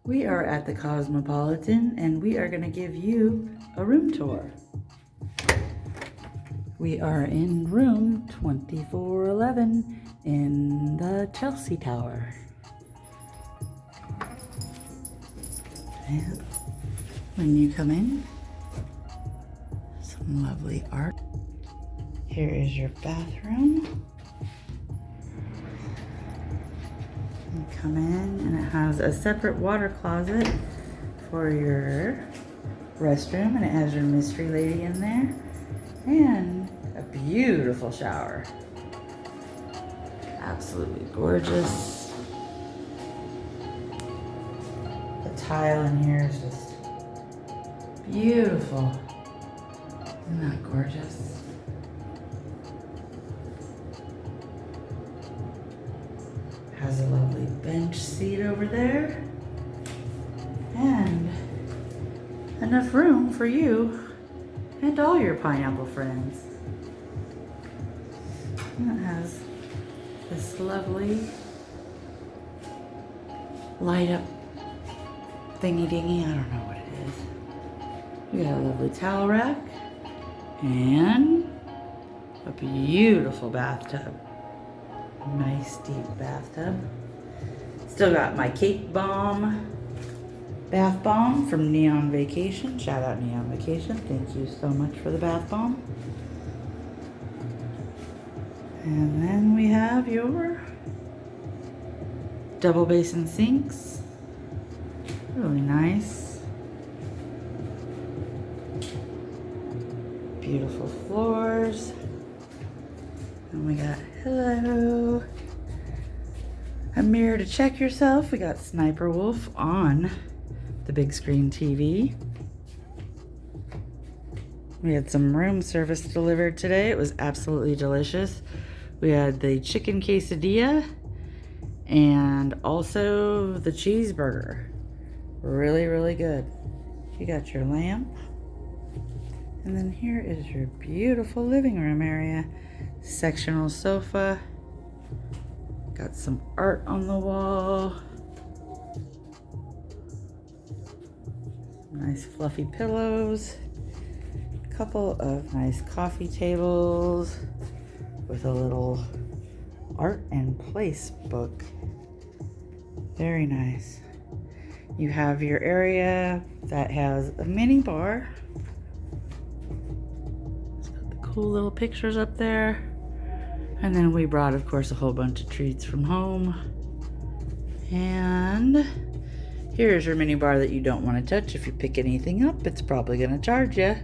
We are at the Cosmopolitan and we are going to give you a room tour. We are in room 2411 in the Chelsea Tower. And when you come in, some lovely art. Here is your bathroom. You come in and it has a separate water closet for your restroom, and it has your mystery lady in there and a beautiful shower. Absolutely gorgeous. The tile in here is just beautiful. Isn't that gorgeous? Has a lovely bench seat over there and enough room for you and all your pineapple friends. And it has this lovely light up thingy dingy. I don't know what it is. We got a lovely towel rack and a beautiful bathtub. Nice deep bathtub. Still got my cake bomb, bath bomb from Neon Vacation. Shout out Neon Vacation. Thank you so much for the bath bomb. And then we have your double basin sinks. Really nice. Beautiful floors. And we got, hello, a mirror to check yourself. We got Sniper Wolf on the big screen TV. We had some room service delivered today. It was absolutely delicious. We had the chicken quesadilla and also the cheeseburger. Really, really good. You got your lamp. And then here is your beautiful living room area. Sectional sofa. Got some art on the wall. Nice fluffy pillows. A couple of nice coffee tables with a little art and place book. Very nice. You have your area that has a mini bar. It's got the cool little pictures up there. And then we brought, of course, a whole bunch of treats from home. And here's your mini bar that you don't want to touch. If you pick anything up, it's probably going to charge you.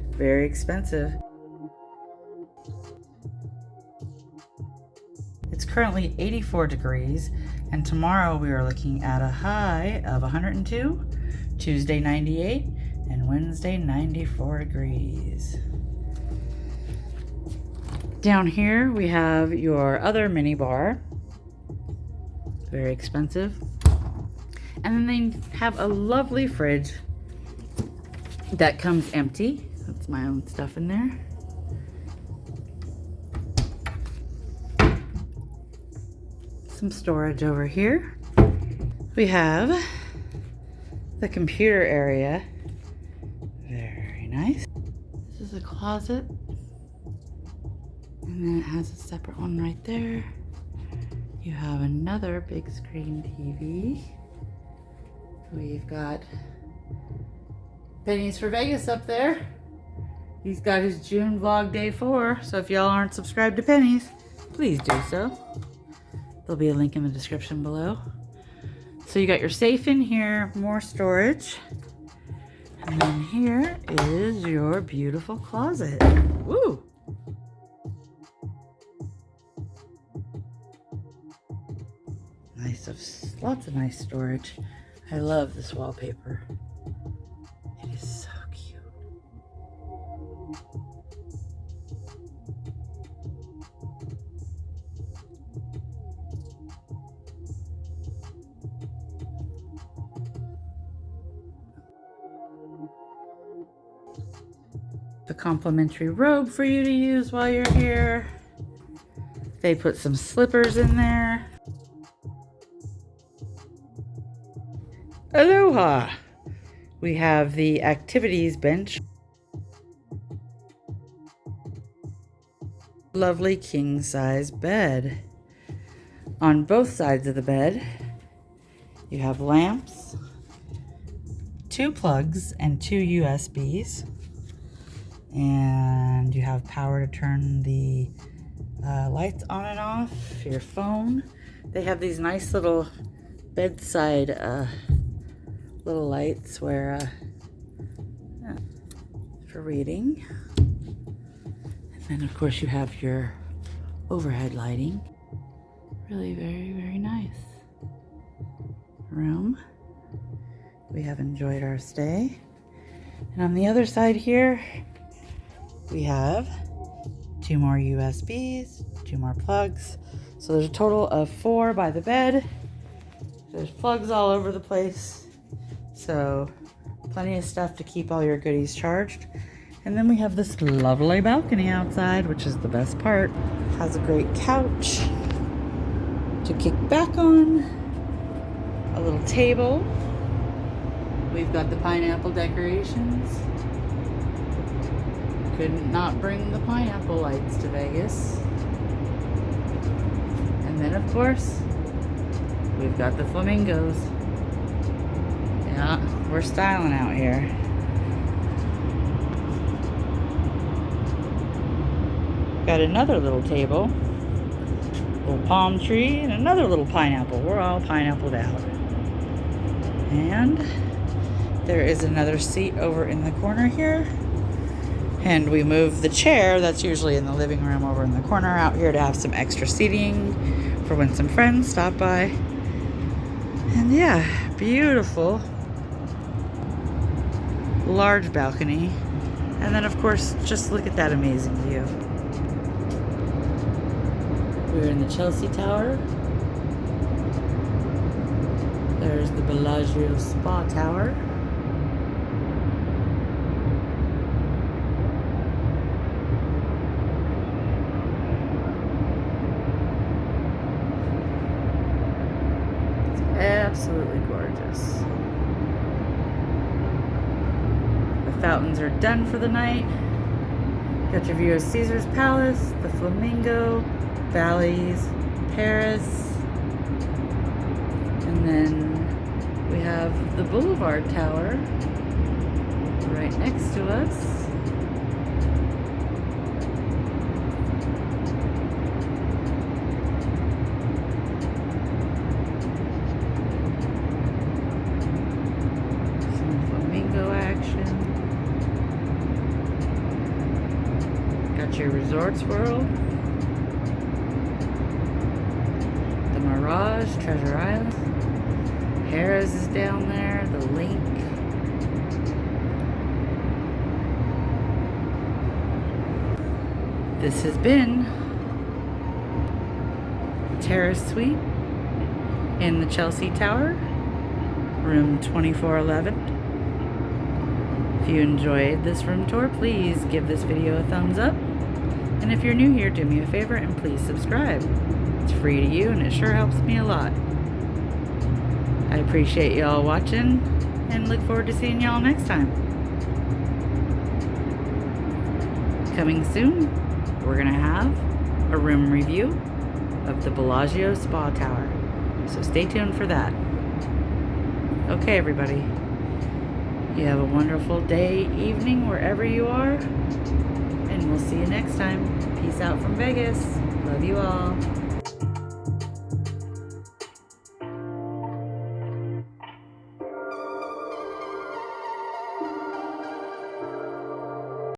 Very expensive. It's currently 84 degrees, and tomorrow we are looking at a high of 102, Tuesday 98, and Wednesday 94 degrees. Down here we have your other mini bar. Very expensive. And then they have a lovely fridge that comes empty. That's my own stuff in there. Some storage over here. We have the computer area. Very nice. This is a closet. And then it has a separate one right there. You have another big screen TV. We've got Pennies for Vegas up there. He's got his June vlog day 4. So if y'all aren't subscribed to Pennies, please do so. There'll be a link in the description below. So you got your safe in here, more storage. And then here is your beautiful closet. Woo! Nice, lots of nice storage. I love this wallpaper. It is so cute. A complimentary robe for you to use while you're here. They put some slippers in there. Aloha! We have the activities bench. Lovely king-size bed. On both sides of the bed, you have lamps, 2 plugs and 2 USBs, and you have power to turn the lights on and off, your phone. They have these nice little bedside little lights where for reading. And then of course you have your overhead lighting. Really very, very nice room. We have enjoyed our stay. And on the other side here, we have 2 more USBs, 2 more plugs. So there's a total of 4 by the bed. There's plugs all over the place. So plenty of stuff to keep all your goodies charged. And then we have this lovely balcony outside, which is the best part. Has a great couch to kick back on. A little table. We've got the pineapple decorations. Couldn't not bring the pineapple lights to Vegas. And then of course, we've got the flamingos. Yeah, we're styling out here. Got another little table, little palm tree, and another little pineapple. We're all pineappled out. And there is another seat over in the corner here. And we move the chair that's usually in the living room over in the corner out here to have some extra seating for when some friends stop by. And yeah, beautiful. Large balcony. And then of course, just look at that amazing view. We're in the Chelsea Tower. There's the Bellagio Spa Tower. It's absolutely gorgeous. The fountains are done for the night. Got your view of Caesar's Palace, the Flamingo, Valleys, Paris, and then we have the Boulevard Tower right next to us. Some flamingo action. Got your Resorts World. Mirage, Treasure Island. Harrah's is down there, the Link. This has been Terrace Suite in the Chelsea Tower, room 2411. If you enjoyed this room tour, please give this video a thumbs up. And if you're new here, do me a favor and please subscribe. It's free to you and it sure helps me a lot. I appreciate y'all watching and look forward to seeing y'all next time. Coming soon, we're gonna have a room review of the Bellagio Spa Tower. So stay tuned for that. Okay, everybody. You have a wonderful day, evening, wherever you are. And we'll see you next time. Peace out from Vegas. Love you all.